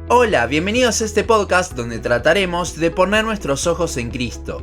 Hola, bienvenidos a este podcast donde trataremos de poner nuestros ojos en Cristo.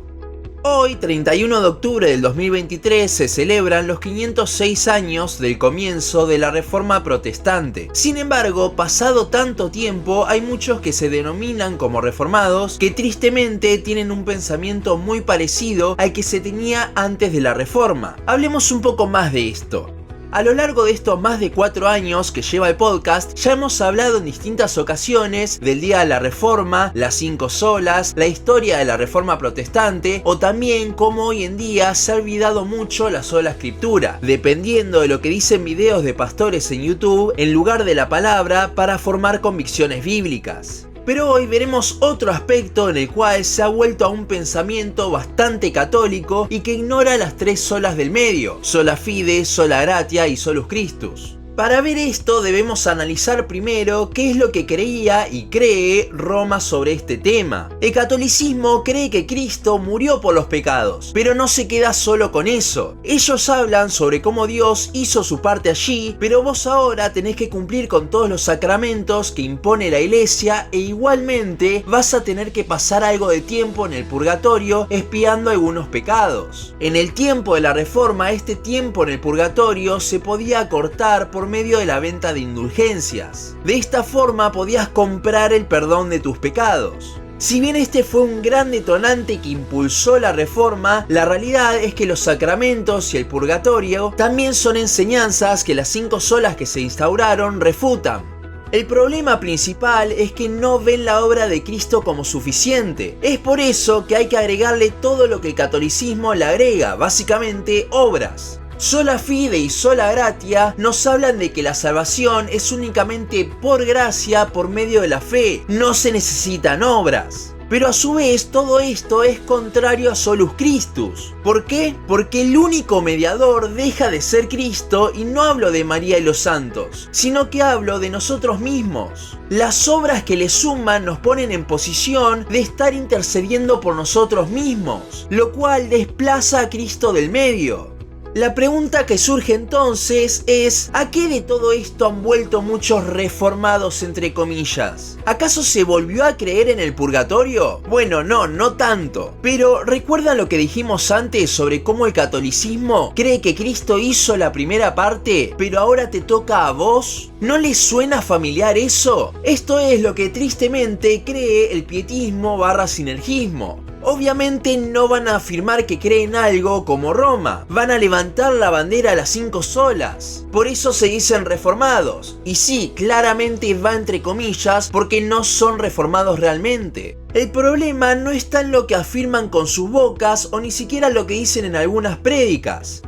Hoy, 31 de octubre del 2023, se celebran los 506 años del comienzo de la Reforma Protestante. Sin embargo, pasado tanto tiempo, hay muchos que se denominan como reformados que tristemente tienen un pensamiento muy parecido al que se tenía antes de la Reforma. Hablemos un poco más de esto. A lo largo de estos más de 4 años que lleva el podcast, ya hemos hablado en distintas ocasiones del Día de la Reforma, las 5 solas, la historia de la Reforma Protestante o también cómo hoy en día se ha olvidado mucho la sola escritura, dependiendo de lo que dicen videos de pastores en YouTube en lugar de la palabra para formar convicciones bíblicas. Pero hoy veremos otro aspecto en el cual se ha vuelto a un pensamiento bastante católico y que ignora las 3 solas del medio: sola fide, sola gratia y solus Christus. Para ver esto debemos analizar primero qué es lo que creía y cree Roma sobre este tema. El catolicismo cree que Cristo murió por los pecados, pero no se queda solo con eso. Ellos hablan sobre cómo Dios hizo su parte allí, pero vos ahora tenés que cumplir con todos los sacramentos que impone la iglesia e igualmente vas a tener que pasar algo de tiempo en el purgatorio expiando algunos pecados. En el tiempo de la Reforma, este tiempo en el purgatorio se podía acortar por medio de la venta de indulgencias. De esta forma podías comprar el perdón de tus pecados. Si bien este fue un gran detonante que impulsó la Reforma, la realidad es que los sacramentos y el purgatorio también son enseñanzas que las 5 solas que se instauraron refutan. El problema principal es que no ven la obra de Cristo como suficiente. Es por eso que hay que agregarle todo lo que el catolicismo le agrega, básicamente obras. Sola fide y sola gratia nos hablan de que la salvación es únicamente por gracia por medio de la fe, no se necesitan obras. Pero a su vez todo esto es contrario a solus Christus. ¿Por qué? Porque el único mediador deja de ser Cristo, y no hablo de María y los santos, sino que hablo de nosotros mismos. Las obras que le suman nos ponen en posición de estar intercediendo por nosotros mismos, lo cual desplaza a Cristo del medio. La pregunta que surge entonces es: ¿a qué de todo esto han vuelto muchos reformados entre comillas? ¿Acaso se volvió a creer en el purgatorio? Bueno, no tanto. Pero ¿recuerdan lo que dijimos antes sobre cómo el catolicismo cree que Cristo hizo la primera parte, pero ahora te toca a vos? ¿No les suena familiar eso? Esto es lo que tristemente cree el pietismo / sinergismo. Obviamente no van a afirmar que creen algo como Roma, van a levantar la bandera a las 5 solas. Por eso se dicen reformados. Y sí, claramente va entre comillas porque no son reformados realmente. El problema no está en lo que afirman con sus bocas o ni siquiera lo que dicen en algunas prédicas.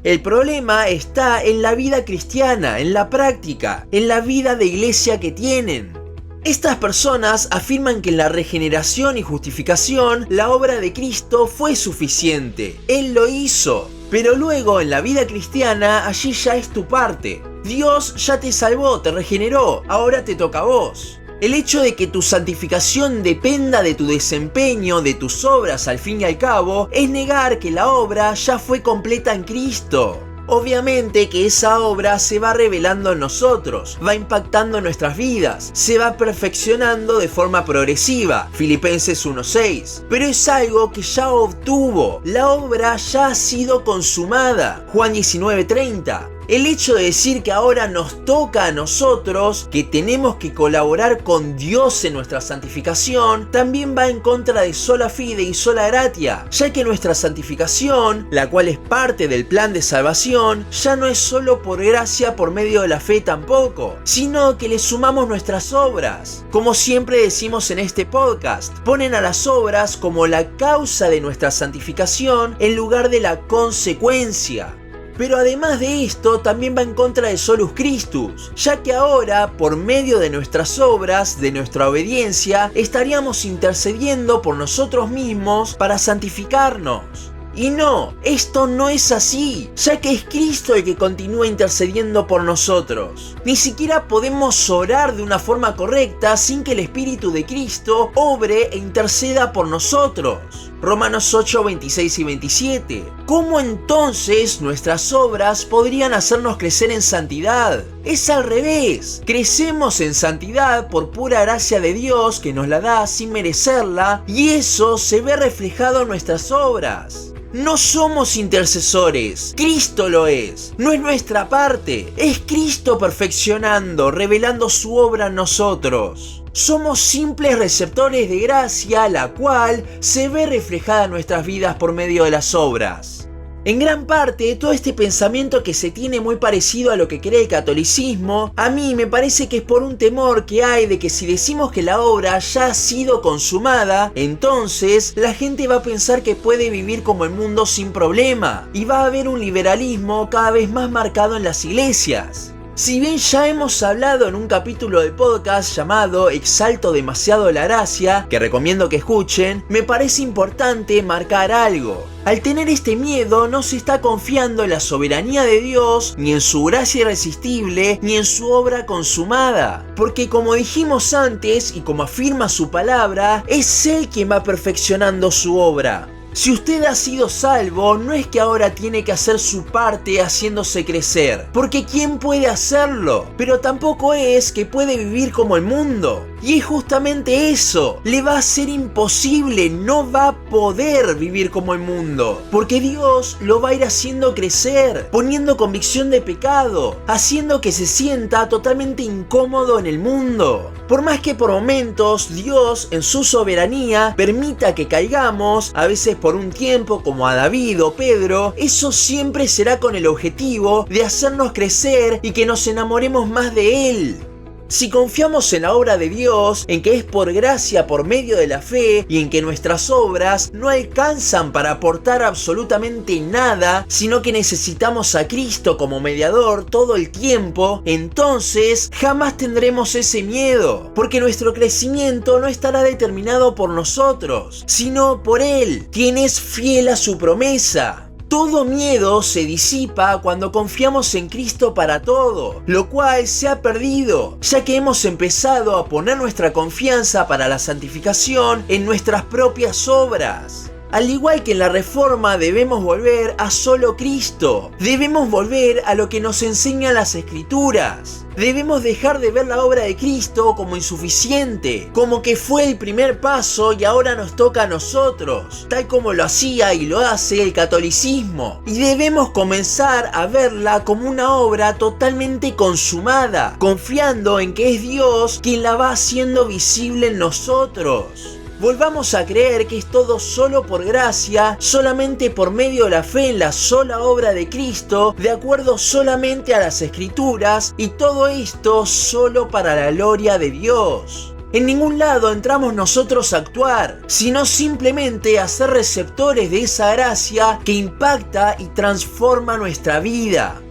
El problema está en la vida cristiana, en la práctica, en la vida de iglesia que tienen. Estas personas afirman que en la regeneración y justificación la obra de Cristo fue suficiente. Él lo hizo. Pero luego en la vida cristiana allí ya es tu parte. Dios ya te salvó, te regeneró, ahora te toca a vos. El hecho de que tu santificación dependa de tu desempeño, de tus obras al fin y al cabo, es negar que la obra ya fue completa en Cristo. Obviamente que esa obra se va revelando en nosotros, va impactando nuestras vidas, se va perfeccionando de forma progresiva, Filipenses 1:6, pero es algo que ya obtuvo, la obra ya ha sido consumada, Juan 19:30. El hecho de decir que ahora nos toca a nosotros, que tenemos que colaborar con Dios en nuestra santificación, también va en contra de sola fide y sola gratia, ya que nuestra santificación, la cual es parte del plan de salvación, ya no es solo por gracia por medio de la fe tampoco, sino que le sumamos nuestras obras. Como siempre decimos en este podcast, ponen a las obras como la causa de nuestra santificación en lugar de la consecuencia. Pero además de esto, también va en contra de solus Christus, ya que ahora, por medio de nuestras obras, de nuestra obediencia, estaríamos intercediendo por nosotros mismos para santificarnos. Y no, esto no es así, ya que es Cristo el que continúa intercediendo por nosotros. Ni siquiera podemos orar de una forma correcta sin que el Espíritu de Cristo obre e interceda por nosotros. Romanos 8, 26 y 27. ¿Cómo entonces nuestras obras podrían hacernos crecer en santidad? Es al revés. Crecemos en santidad por pura gracia de Dios que nos la da sin merecerla, y eso se ve reflejado en nuestras obras. No somos intercesores, Cristo lo es. No es nuestra parte, es Cristo perfeccionando, revelando su obra en nosotros. Somos simples receptores de gracia, la cual se ve reflejada en nuestras vidas por medio de las obras. En gran parte, todo este pensamiento que se tiene muy parecido a lo que cree el catolicismo, a mí me parece que es por un temor que hay de que si decimos que la obra ya ha sido consumada, entonces la gente va a pensar que puede vivir como el mundo sin problema, y va a haber un liberalismo cada vez más marcado en las iglesias. Si bien ya hemos hablado en un capítulo de podcast llamado Exalto demasiado la gracia, que recomiendo que escuchen, me parece importante marcar algo. Al tener este miedo no se está confiando en la soberanía de Dios, ni en su gracia irresistible, ni en su obra consumada. Porque como dijimos antes y como afirma su palabra, es Él quien va perfeccionando su obra. Si usted ha sido salvo, no es que ahora tiene que hacer su parte haciéndose crecer, porque ¿quién puede hacerlo? Pero tampoco es que puede vivir como el mundo. Y es justamente eso, le va a ser imposible, no va a poder vivir como el mundo, porque Dios lo va a ir haciendo crecer, poniendo convicción de pecado, haciendo que se sienta totalmente incómodo en el mundo. Por más que por momentos Dios en su soberanía permita que caigamos, a veces por un tiempo como a David o Pedro, eso siempre será con el objetivo de hacernos crecer y que nos enamoremos más de Él. Si confiamos en la obra de Dios, en que es por gracia por medio de la fe y en que nuestras obras no alcanzan para aportar absolutamente nada, sino que necesitamos a Cristo como mediador todo el tiempo, entonces jamás tendremos ese miedo, porque nuestro crecimiento no estará determinado por nosotros, sino por Él, quien es fiel a su promesa. Todo miedo se disipa cuando confiamos en Cristo para todo, lo cual se ha perdido, ya que hemos empezado a poner nuestra confianza para la santificación en nuestras propias obras. Al igual que en la Reforma debemos volver a solo Cristo, debemos volver a lo que nos enseñan las Escrituras. Debemos dejar de ver la obra de Cristo como insuficiente, como que fue el primer paso y ahora nos toca a nosotros, tal como lo hacía y lo hace el catolicismo. Y debemos comenzar a verla como una obra totalmente consumada, confiando en que es Dios quien la va haciendo visible en nosotros. Volvamos a creer que es todo solo por gracia, solamente por medio de la fe en la sola obra de Cristo, de acuerdo solamente a las Escrituras, y todo esto solo para la gloria de Dios. En ningún lado entramos nosotros a actuar, sino simplemente a ser receptores de esa gracia que impacta y transforma nuestra vida.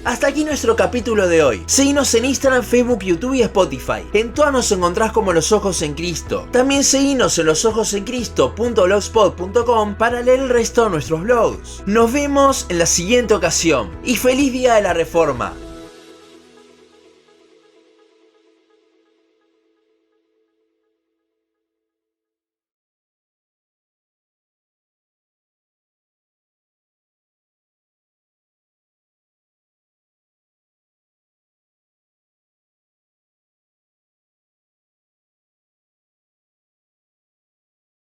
Hasta aquí nuestro capítulo de hoy. Seguinos en Instagram, Facebook, YouTube y Spotify. En todas nos encontrás como Los Ojos en Cristo. También seguinos en losojosencristo.blogspot.com para leer el resto de nuestros blogs. Nos vemos en la siguiente ocasión. Y feliz día de la Reforma.